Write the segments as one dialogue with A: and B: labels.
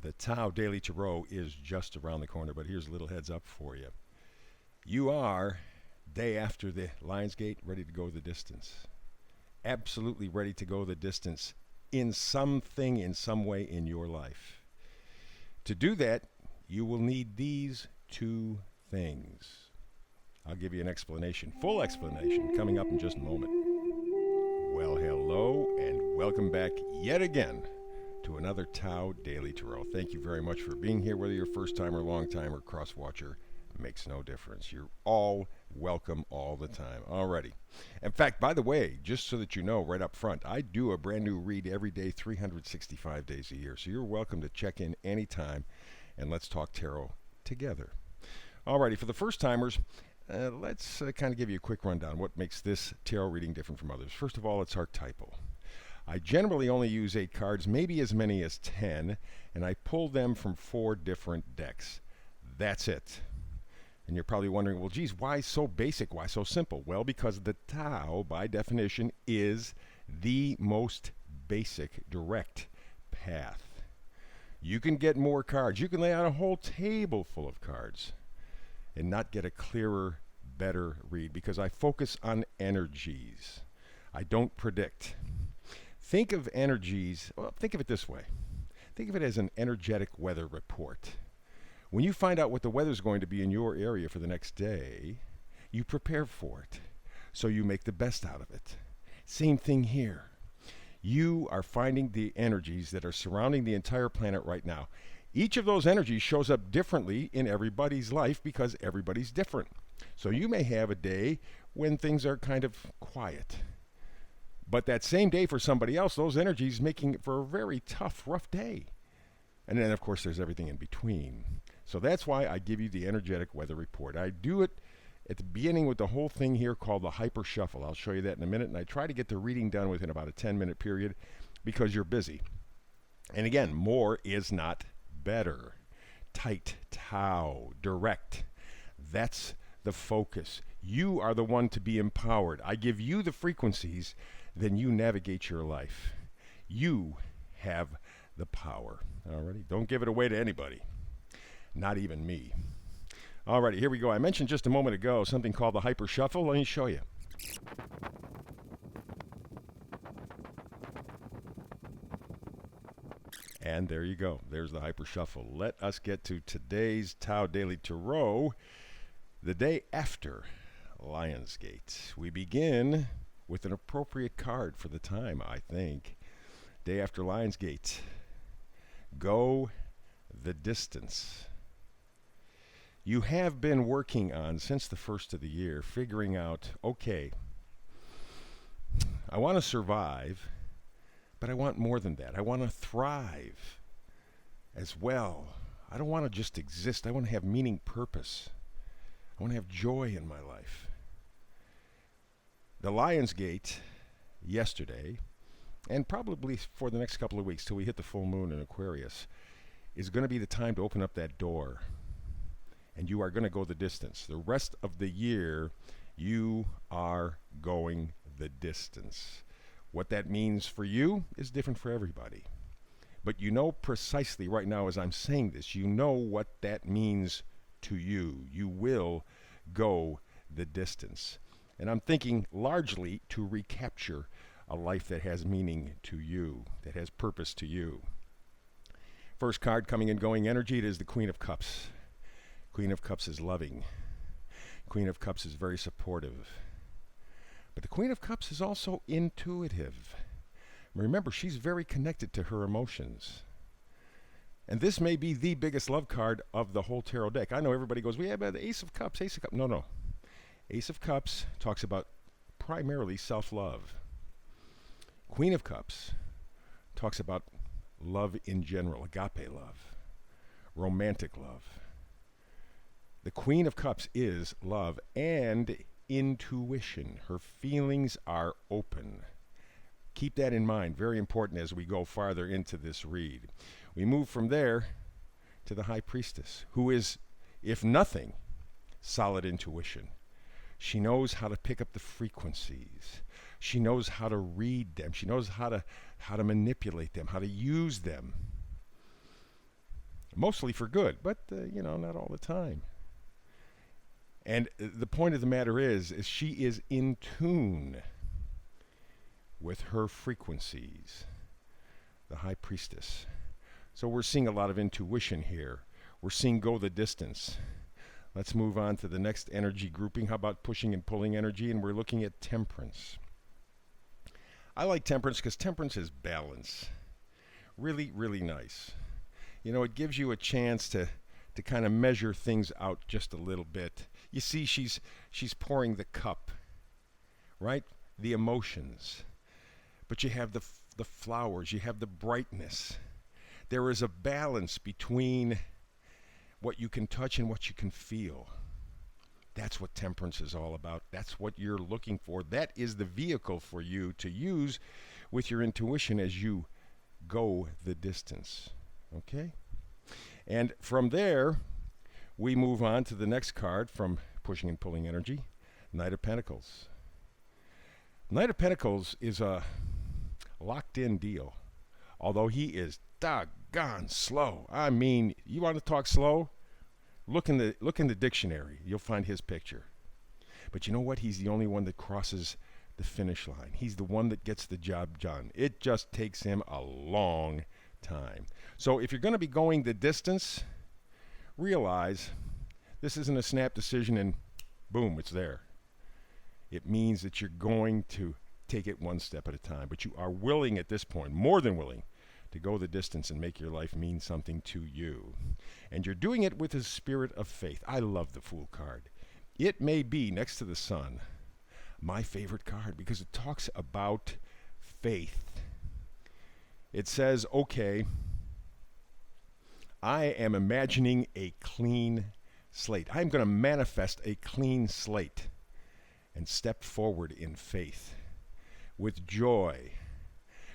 A: The Tao Daily Tarot is just around the corner, but here's a little heads up for you. You are, day after the Lionsgate, ready to go the distance. Absolutely ready to go the distance in something, in some way in your life. To do that, you will need these two things. I'll give you an explanation, full explanation, coming up in just a moment. Well, hello, and welcome back yet again to another Tao Daily Tarot. Thank you very much for being here, whether you're first time or long time or cross watcher. Makes no difference. You're all welcome all the time. Alrighty. In fact, by the way, just so that you know right up front, I do a brand new read every day, 365 days a year. So you're welcome to check in anytime and let's talk tarot together. Alrighty, for the first timers, let's kind of give you a quick rundown what makes this tarot reading different from others. First of all, it's archetypal. I generally only use 8 cards, maybe as many as 10, and I pull them from 4 different decks. That's it. And you're probably wondering, well, geez, why so basic? Why so simple? Well, because the Tao, by definition, is the most basic, direct path. You can get more cards. You can lay out a whole table full of cards and not get a clearer, better read because I focus on energies. I don't predict. Think of energies, well, think of it this way. Think of it as an energetic weather report. When you find out what the weather's going to be in your area for the next day, you prepare for it. So you make the best out of it. Same thing here. You are finding the energies that are surrounding the entire planet right now. Each of those energies shows up differently in everybody's life because everybody's different. So you may have a day when things are kind of quiet. But that same day for somebody else, those energies making it for a very tough, rough day. And then, of course, there's everything in between. So that's why I give you the energetic weather report. I do it at the beginning with the whole thing here called the hyper shuffle. I'll show you that in a minute. And I try to get the reading done within about a 10-minute period because you're busy. And again, more is not better. Tight, Tao, direct. That's the focus. You are the one to be empowered. I give you the frequencies, then you navigate your life. You have the power. Alrighty, don't give it away to anybody, not even me. Alrighty, here we go. I mentioned just a moment ago something called the hyper shuffle. Let me show you. And there you go. There's the hyper shuffle. Let us get to today's Tao Daily Tarot, the day after Lionsgate. We begin with an appropriate card for the time, I think. Day after Lionsgate. Go the distance. You have been working on, since the first of the year, figuring out, okay, I want to survive, but I want more than that. I want to thrive as well. I don't want to just exist. I want to have meaning, purpose. I want to have joy in my life. The Lionsgate yesterday, and probably for the next couple of weeks till we hit the full moon in Aquarius, is going to be the time to open up that door. And you are going to go the distance. The rest of the year, you are going the distance. What that means for you is different for everybody. But you know precisely right now as I'm saying this, you know what that means to you. You will go the distance. And I'm thinking largely to recapture a life that has meaning to you, that has purpose to you. First card coming and going energy, it is the Queen of Cups. Queen of Cups is loving. Queen of Cups is very supportive. But the Queen of Cups is also intuitive. Remember, she's very connected to her emotions. And this may be the biggest love card of the whole tarot deck. I know everybody goes, we have the Ace of Cups, Ace of Cups. No. Ace of Cups talks about primarily self-love. Queen of Cups talks about love in general, agape love, romantic love. The Queen of Cups is love and intuition. Her feelings are open. Keep that in mind. Very important as we go farther into this read. We move from there to the High Priestess, who is, if nothing, solid intuition. She knows how to pick up the frequencies. She knows how to read them. She knows how to manipulate them, how to use them. mostly for good, but not all the time. And the point of the matter is she is in tune with her frequencies, the high priestess. So we're seeing a lot of intuition here. We're seeing go the distance. Let's move on to the next energy grouping. How about pushing and pulling energy? And we're looking at temperance. I like temperance because temperance is balance. Really, really nice. It gives you a chance to kind of measure things out just a little bit. You see, she's pouring the cup, right? The emotions. But you have the flowers, you have the brightness. There is a balance between what you can touch and what you can feel. That's what temperance is all about. That's what you're looking for. That is the vehicle for you to use with your intuition as you go the distance. Okay? And from there, we move on to the next card from pushing and pulling energy, Knight of Pentacles. Knight of Pentacles is a locked-in deal, although he is doggone slow. I mean, you want to talk slow? Look in the dictionary. You'll find his picture. But you know what? He's the only one that crosses the finish line. He's the one that gets the job done. It just takes him a long time. So if you're going to be going the distance, realize this isn't a snap decision and boom, it's there. It means that you're going to take it one step at a time. But you are willing at this point, more than willing, to go the distance and make your life mean something to you. And you're doing it with a spirit of faith. I love the Fool card. It may be, next to the Sun, my favorite card because it talks about faith. It says, okay, I am imagining a clean slate. I'm going to manifest a clean slate and step forward in faith, with joy,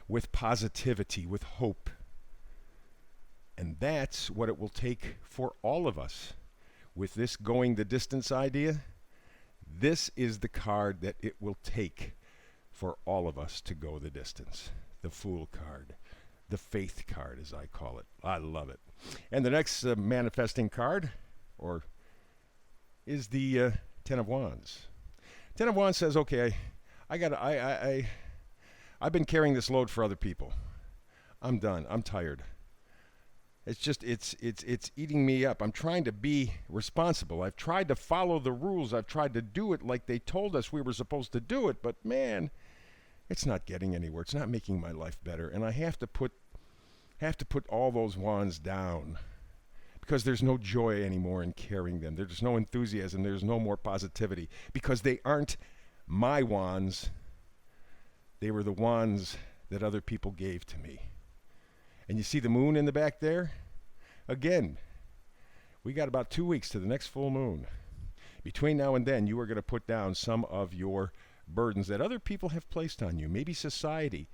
A: with positivity, with hope. And that's what it will take for all of us. With this going the distance idea, this is the card that it will take for all of us to go the distance. The Fool card. The Faith card, as I call it. I love it. And the next manifesting card is the Ten of Wands. Ten of Wands says, okay, I've been carrying this load for other people. I'm done. I'm tired. It's eating me up. I'm trying to be responsible. I've tried to follow the rules. I've tried to do it like they told us we were supposed to do it, but man, it's not getting anywhere. It's not making my life better. And I have to put all those wands down because there's no joy anymore in carrying them. There's no enthusiasm. There's no more positivity because they aren't my wands. They were the wands that other people gave to me. And you see the moon in the back there? Again, we got about 2 weeks to the next full moon. Between now and then, you are going to put down some of your burdens that other people have placed on you, maybe society.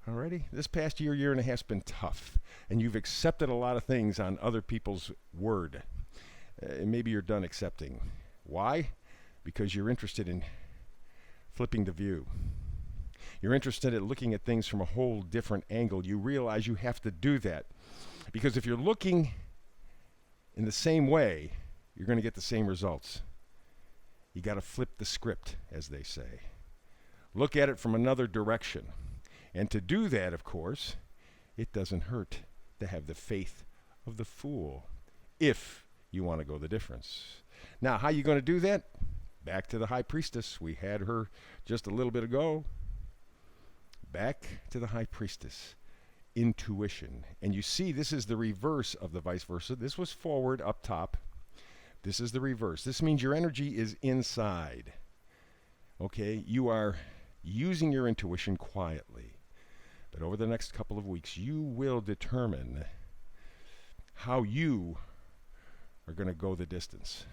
A: Alrighty? This past year and a half has been tough, and you've accepted a lot of things on other people's word. And maybe you're done accepting. Why? Because you're interested in flipping the view. You're interested in looking at things from a whole different angle. You realize you have to do that. Because if you're looking in the same way, you're going to get the same results. You got to flip the script, as they say. Look at it from another direction. And to do that, of course, it doesn't hurt to have the faith of the Fool, if you want to go the difference. Now, how are you going to do that? Back to the High Priestess. We had her just a little bit ago. Back to the High Priestess. Intuition. And you see, this is the reverse of the vice versa. This was forward, up top. This is the reverse. This means your energy is inside. Okay? You are using your intuition quietly. But over the next couple of weeks, you will determine how you are going to go the distance.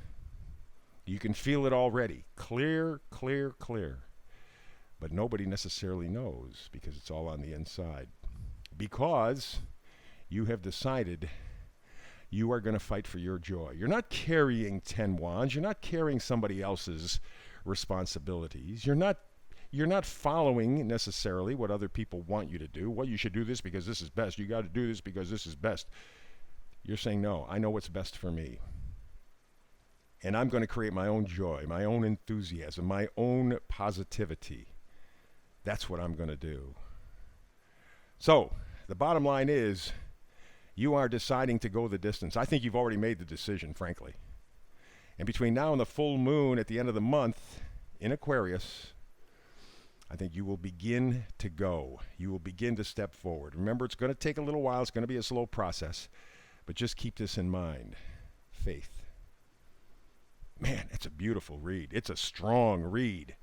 A: You can feel it already. Clear, clear, clear. But nobody necessarily knows because it's all on the inside. Because you have decided you are going to fight for your joy. You're not carrying 10 wands. You're not carrying somebody else's responsibilities. You're not following necessarily what other people want you to do. Well, you should do this because this is best. You got to do this because this is best. You're saying, no, I know what's best for me. And I'm going to create my own joy, my own enthusiasm, my own positivity. That's what I'm going to do. So, the bottom line is, you are deciding to go the distance. I think you've already made the decision, frankly. And between now and the full moon at the end of the month in Aquarius, I think you will begin to go. You will begin to step forward. Remember, it's going to take a little while. It's going to be a slow process. But just keep this in mind. Faith. Man, it's a beautiful read. It's a strong read.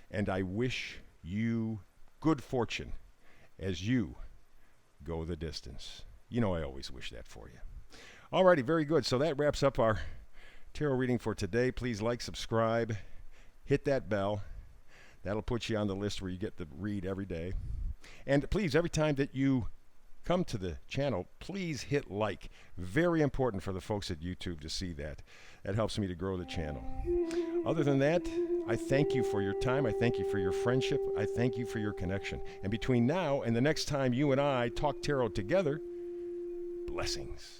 A: And I wish you good fortune as you go the distance. You know I always wish that for you. Alrighty, very good. So that wraps up our tarot reading for today. Please like, subscribe, hit that bell. That'll put you on the list where you get the read every day. And please, every time that you come to the channel, please hit like. Very important for the folks at YouTube to see that. That helps me to grow the channel. Other than that, I thank you for your time. I thank you for your friendship. I thank you for your connection. And between now and the next time you and I talk tarot together, blessings.